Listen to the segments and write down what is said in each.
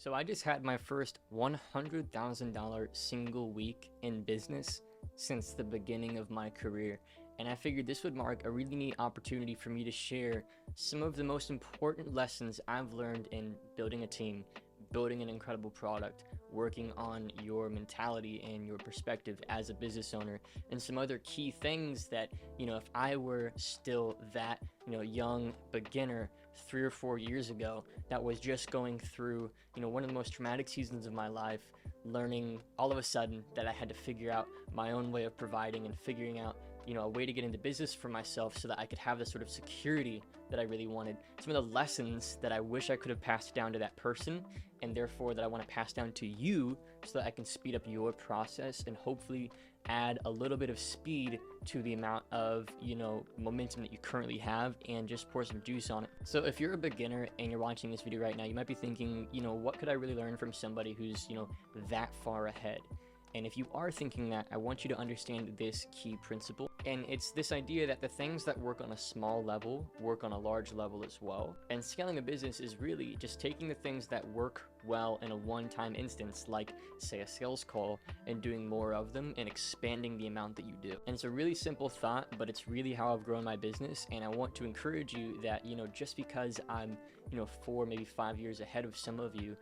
So I just had my first $100,000 single week in business since the beginning of my career. And I figured this would mark a really neat opportunity for me to share some of the most important lessons I've learned in building a team, building an incredible product, working on your mentality and your perspective as a business owner, and some other key things that, if I were still that, young beginner 3 or 4 years ago that was just going through, one of the most traumatic seasons of my life, learning all of a sudden that I had to figure out my own way of providing and figuring out a way to get into business for myself so that I could have the sort of security that I really wanted. Some of the lessons that I wish I could have passed down to that person, and therefore that I want to pass down to you so that I can speed up your process and hopefully add a little bit of speed to the amount of, momentum that you currently have, and just pour some juice on it. So if you're a beginner and you're watching this video right now, you might be thinking, what could I really learn from somebody who's, that far ahead? And if you are thinking that, I want you to understand this key principle. And it's this idea that the things that work on a small level work on a large level as well. And scaling a business is really just taking the things that work well in a one-time instance, like say a sales call, and doing more of them and expanding the amount that you do. And it's a really simple thought, but it's really how I've grown my business. And I want to encourage you that, just because I'm, 4, maybe 5 years ahead of some of you,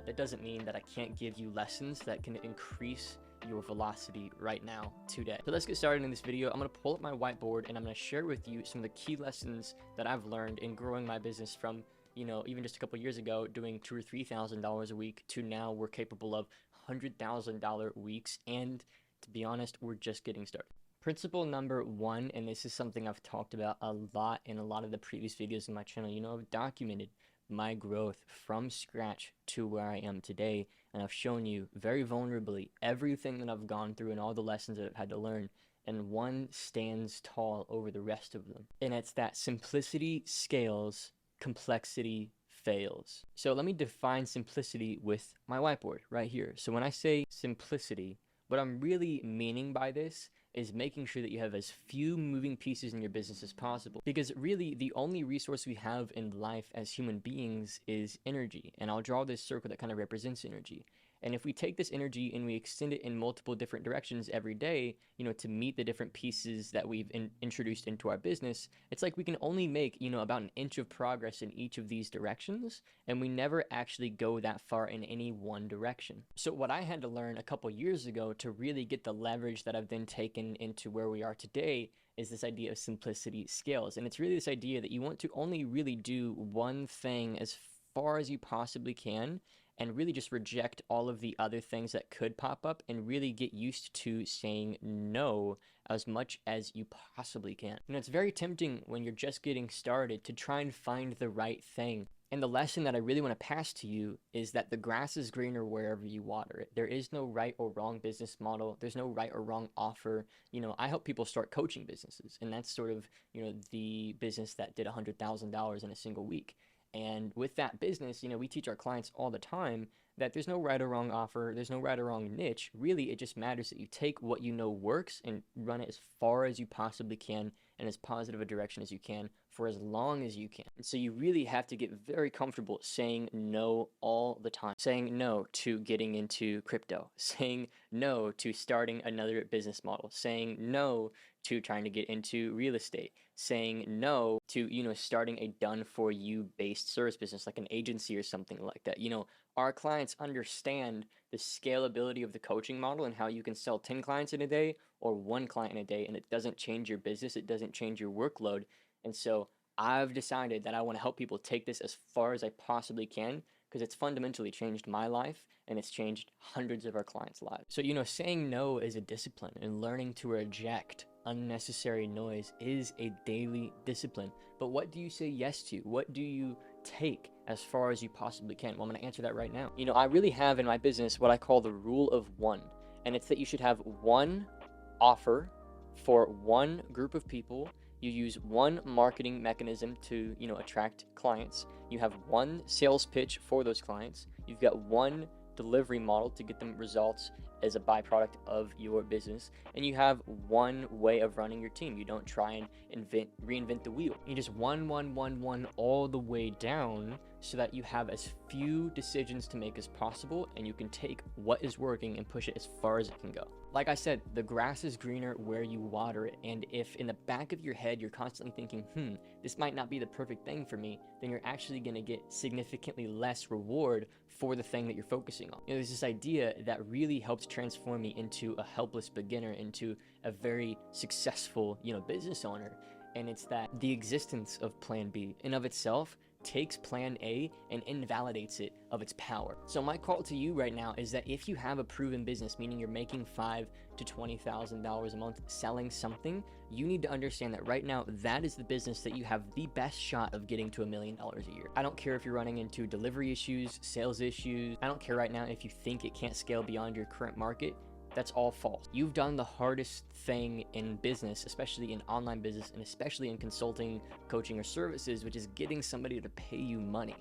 that doesn't mean that I can't give you lessons that can increase your velocity right now, today. So let's get started in this video. I'm going to pull up my whiteboard and I'm going to share with you some of the key lessons that I've learned in growing my business from, even just a couple years ago doing $2,000 or $3,000 a week to now we're capable of $100,000 weeks. And to be honest, we're just getting started. Principle number one, and this is something I've talked about a lot in a lot of the previous videos in my channel. I've documented my growth from scratch to where I am today, and I've shown you very vulnerably everything that I've gone through and all the lessons that I've had to learn, and one stands tall over the rest of them, and it's that simplicity scales, complexity fails. So let me define simplicity with my whiteboard right here. So when I say simplicity, what I'm really meaning by this is making sure that you have as few moving pieces in your business as possible. Because really, the only resource we have in life as human beings is energy. And I'll draw this circle that kind of represents energy. And if we take this energy and we extend it in multiple different directions every day, to meet the different pieces that we've introduced into our business, it's like we can only make, about an inch of progress in each of these directions, and we never actually go that far in any one direction. So what I had to learn a couple years ago to really get the leverage that I've then taken into where we are today is this idea of simplicity scales. And it's really this idea that you want to only really do one thing as far as you possibly can, and really just reject all of the other things that could pop up, and really get used to saying no as much as you possibly can. It's very tempting when you're just getting started to try and find the right thing. And the lesson that I really want to pass to you is that the grass is greener wherever you water it. There is no right or wrong business model. There's no right or wrong offer. I help people start coaching businesses, and that's sort of, the business that did $100,000 in a single week. And with that business, we teach our clients all the time that there's no right or wrong offer, there's no right or wrong niche. Really, it just matters that you take what works and run it as far as you possibly can in as positive a direction as you can for as long as you can. And so you really have to get very comfortable saying no all the time. Saying no to getting into crypto, saying no to starting another business model, saying no to trying to get into real estate, saying no to, starting a done-for-you based service business like an agency or something like that. Our clients understand the scalability of the coaching model and how you can sell 10 clients in a day or 1 client in a day, and it doesn't change your business, it doesn't change your workload. And so I've decided that I want to help people take this as far as I possibly can, because it's fundamentally changed my life and it's changed hundreds of our clients' lives. So, saying no is a discipline, and learning to reject unnecessary noise is a daily discipline. But what do you say yes to? What do you take as far as you possibly can? Well, I'm going to answer that right now. I really have in my business what I call the rule of one, and it's that you should have one offer for one group of people. You use one marketing mechanism to, attract clients. You have one sales pitch for those clients. You've got one delivery model to get them results as a byproduct of your business, and you have one way of running your team. You don't try and reinvent the wheel. You just one all the way down, so that you have as few decisions to make as possible, and you can take what is working and push it as far as it can go. Like I said, the grass is greener where you water it, and if in the back of your head you're constantly thinking, this might not be the perfect thing for me, then you're actually going to get significantly less reward for the thing that you're focusing on. There's this idea that really helped transform me into a helpless beginner, into a very successful, business owner. And it's that the existence of plan B in of itself takes plan A and invalidates it of its power. So my call to you right now is that if you have a proven business, meaning you're making $5,000 to $20,000 a month selling something, you need to understand that right now that is the business that you have the best shot of getting to $1 million a year. I don't care if you're running into delivery issues, sales issues. I don't care right now if you think it can't scale beyond your current market. That's all false. You've done the hardest thing in business, especially in online business, and especially in consulting, coaching, or services, which is getting somebody to pay you money.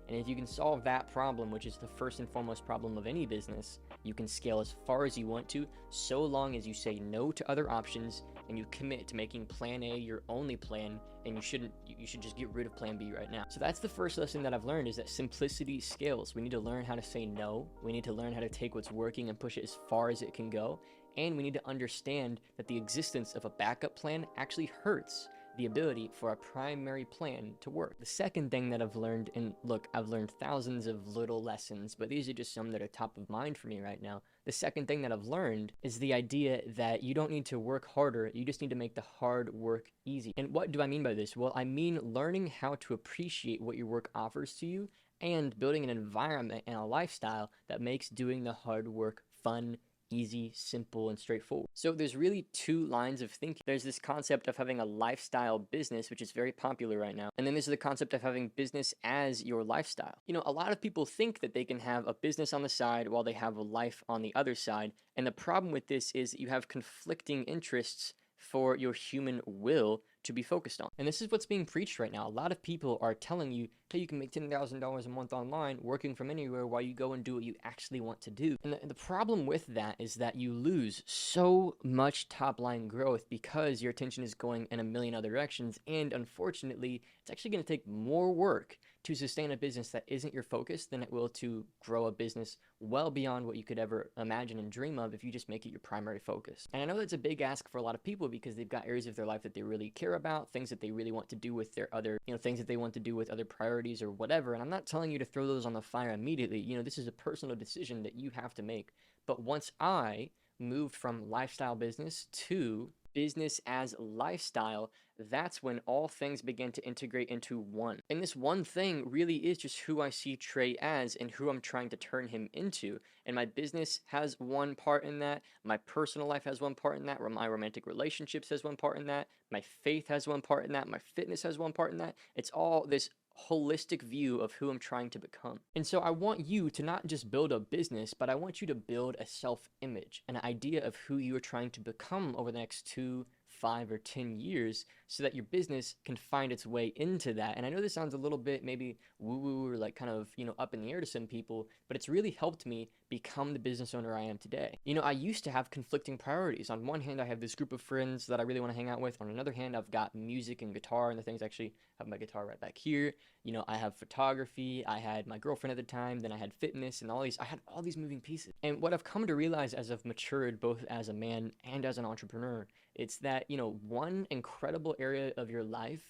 And if you can solve that problem, which is the first and foremost problem of any business, you can scale as far as you want to, so long as you say no to other options and you commit to making plan A your only plan, and you should just get rid of plan B right now. So that's the first lesson that I've learned, is that simplicity scales. We need to learn how to say no. We need to learn how to take what's working and push it as far as it can go. And we need to understand that the existence of a backup plan actually hurts the ability for a primary plan to work. The second thing that I've learned, and look, I've learned thousands of little lessons, but these are just some that are top of mind for me right now. The second thing that I've learned is the idea that you don't need to work harder, you just need to make the hard work easy. And what do I mean by this? Well, I mean learning how to appreciate what your work offers to you and building an environment and a lifestyle that makes doing the hard work fun, easy, simple, and straightforward. So there's really two lines of thinking. There's this concept of having a lifestyle business, which is very popular right now. And then there's the concept of having business as your lifestyle. A lot of people think that they can have a business on the side while they have a life on the other side. And the problem with this is that you have conflicting interests for your human will to be focused on. And this is what's being preached right now. A lot of people are telling you, hey, you can make $10,000 a month online working from anywhere while you go and do what you actually want to do. And the problem with that is that you lose so much top line growth because your attention is going in a million other directions. And unfortunately, it's actually going to take more work to sustain a business that isn't your focus than it will to grow a business well beyond what you could ever imagine and dream of if you just make it your primary focus. And I know that's a big ask for a lot of people because they've got areas of their life that they really care about, things that they really want to do with their other, things that they want to do with other priorities or whatever. And I'm not telling you to throw those on the fire immediately. This is a personal decision that you have to make. But once I moved from lifestyle business to business as lifestyle, that's when all things begin to integrate into one. And this one thing really is just who I see Trey as and who I'm trying to turn him into. And my business has one part in that. My personal life has one part in that. My romantic relationships has one part in that. My faith has one part in that. My fitness has one part in that. It's all this holistic view of who I'm trying to become. And so I want you to not just build a business, but I want you to build a self-image, an idea of who you are trying to become over the next 2, 5, or 10 years so that your business can find its way into that. And I know this sounds a little bit maybe woo-woo or like kind of, up in the air to some people, but it's really helped me become the business owner I am today. I used to have conflicting priorities. On one hand, I have this group of friends that I really want to hang out with. On another hand, I've got music and guitar and the things. Actually have my guitar right back here. I have photography. I had my girlfriend at the time. Then I had fitness and I had all these moving pieces. And what I've come to realize as I've matured, both as a man and as an entrepreneur, it's that, one incredible area of your life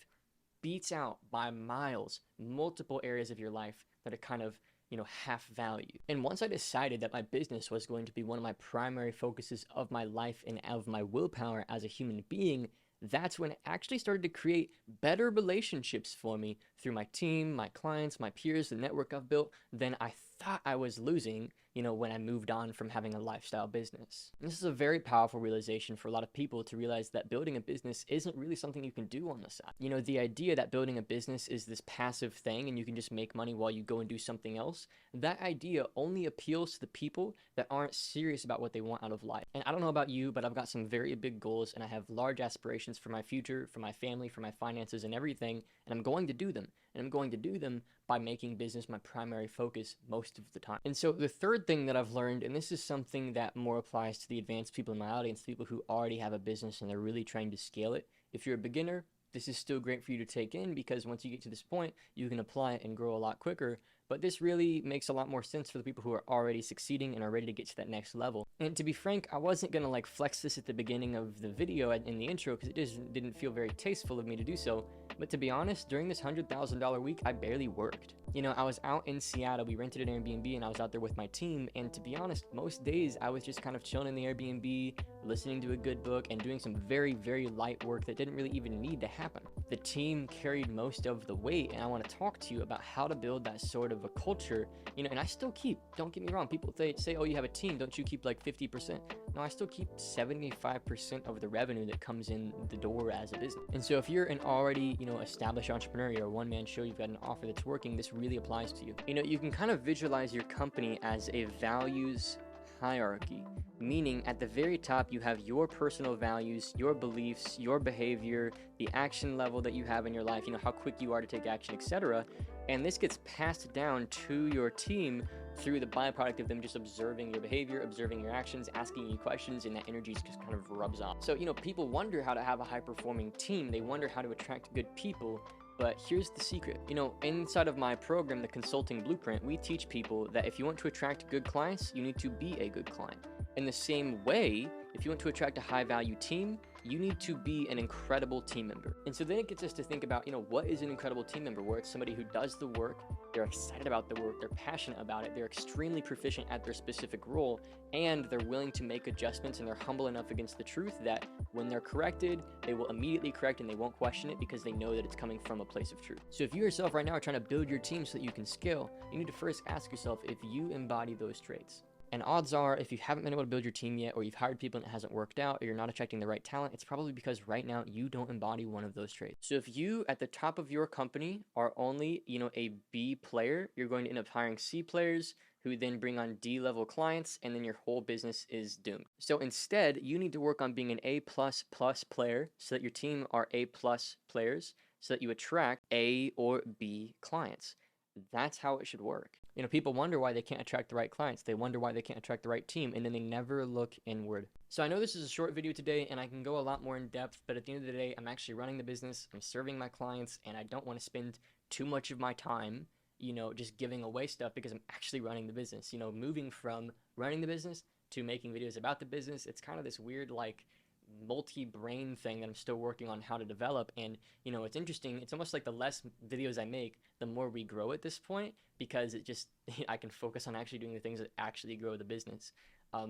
beats out by miles multiple areas of your life that are kind of, half value. And once I decided that my business was going to be one of my primary focuses of my life and of my willpower as a human being, that's when it actually started to create better relationships for me through my team, my clients, my peers, the network I've built, than I thought I was losing, when I moved on from having a lifestyle business. And this is a very powerful realization for a lot of people, to realize that building a business isn't really something you can do on the side. The idea that building a business is this passive thing and you can just make money while you go and do something else, that idea only appeals to the people that aren't serious about what they want out of life. And I don't know about you, but I've got some very big goals and I have large aspirations for my future, for my family, for my finances and everything, and I'm going to do them. And I'm going to do them by making business my primary focus most of the time. And so the third thing that I've learned, and this is something that more applies to the advanced people in my audience, people who already have a business and they're really trying to scale it. If you're a beginner, this is still great for you to take in, because once you get to this point, you can apply it and grow a lot quicker. But this really makes a lot more sense for the people who are already succeeding and are ready to get to that next level. And to be frank, I wasn't gonna like flex this at the beginning of the video in the intro, because it just didn't feel very tasteful of me to do so. But to be honest, during this $100,000 week, I barely worked. You know, I was out in Seattle, we rented an Airbnb, and I was out there with my team. And to be honest, most days I was just kind of chilling in the Airbnb, listening to a good book, and doing some very, very light work that didn't really even need to happen. The team carried most of the weight, and I want to talk to you about how to build that sort of a culture. You know, and I still keep, don't get me wrong, people say, oh, you have a team, don't you keep like 50%? No, I still keep 75% of the revenue that comes in the door as a business. And so if you're an already, you know, established entrepreneur, you're a one-man show, you've got an offer that's working, this really applies to you. You know, you can kind of visualize your company as a values hierarchy, meaning at the very top you have your personal values, your beliefs, your behavior, the action level that you have in your life, you know, how quick you are to take action, etc. And this gets passed down to your team through the byproduct of them just observing your behavior, observing your actions, asking you questions, and that energy just kind of rubs off. So, you know, people wonder how to have a high-performing team. They wonder how to attract good people. But here's the secret. You know, inside of my program, the Consulting Blueprint, we teach people that if you want to attract good clients, you need to be a good client. In the same way, if you want to attract a high-value team, you need to be an incredible team member. And so then it gets us to think about, you know, what is an incredible team member? Where it's somebody who does the work, they're excited about the work, they're passionate about it, they're extremely proficient at their specific role, and they're willing to make adjustments, and they're humble enough against the truth that when they're corrected, they will immediately correct and they won't question it, because they know that it's coming from a place of truth. So if you yourself right now are trying to build your team so that you can scale, you need to first ask yourself if you embody those traits. And odds are, if you haven't been able to build your team yet, or you've hired people and it hasn't worked out, or you're not attracting the right talent, it's probably because right now you don't embody one of those traits. So if you at the top of your company are only, you know, a B player, you're going to end up hiring C players who then bring on D level clients, and then your whole business is doomed. So instead, you need to work on being an A++ player so that your team are A+ players, so that you attract A or B clients. That's how it should work. You know, people wonder why they can't attract the right clients. They wonder why they can't attract the right team, and then they never look inward. So I know this is a short video today, and I can go a lot more in depth, but at the end of the day, I'm actually running the business, I'm serving my clients, and I don't want to spend too much of my time, you know, just giving away stuff, because I'm actually running the business. You know, moving from running the business to making videos about the business, it's kind of this weird, like, multi-brain thing that I'm still working on how to develop. And you know, it's interesting, it's almost like the less videos I make, the more we grow at this point, because it just I can focus on actually doing the things that actually grow the business.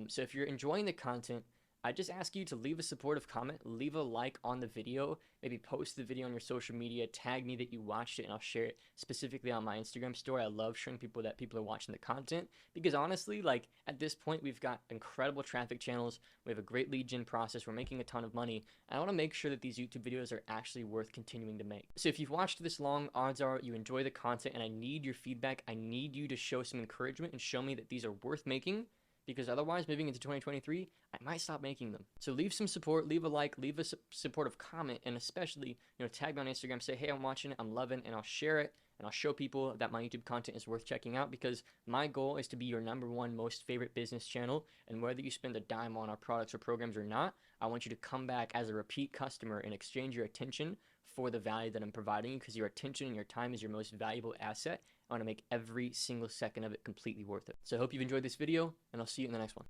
So if you're enjoying the content, I just ask you to leave a supportive comment, leave a like on the video, maybe post the video on your social media, tag me that you watched it, and I'll share it specifically on my Instagram story. I love showing people that people are watching the content, because honestly, like, at this point, we've got incredible traffic channels, we have a great lead gen process, we're making a ton of money, and I want to make sure that these YouTube videos are actually worth continuing to make. So if you've watched this long, odds are you enjoy the content, and I need your feedback. I need you to show some encouragement and show me that these are worth making, because otherwise, moving into 2023, I might stop making them. So leave some support, leave a like, leave a supportive comment, and especially, you know, tag me on Instagram, say, hey, I'm watching it, I'm loving it, and I'll share it, and I'll show people that my YouTube content is worth checking out, because my goal is to be your #1 most favorite business channel, and whether you spend a dime on our products or programs or not, I want you to come back as a repeat customer and exchange your attention for the value that I'm providing you, because your attention and your time is your most valuable asset. I want to make every single second of it completely worth it. So I hope you've enjoyed this video, and I'll see you in the next one.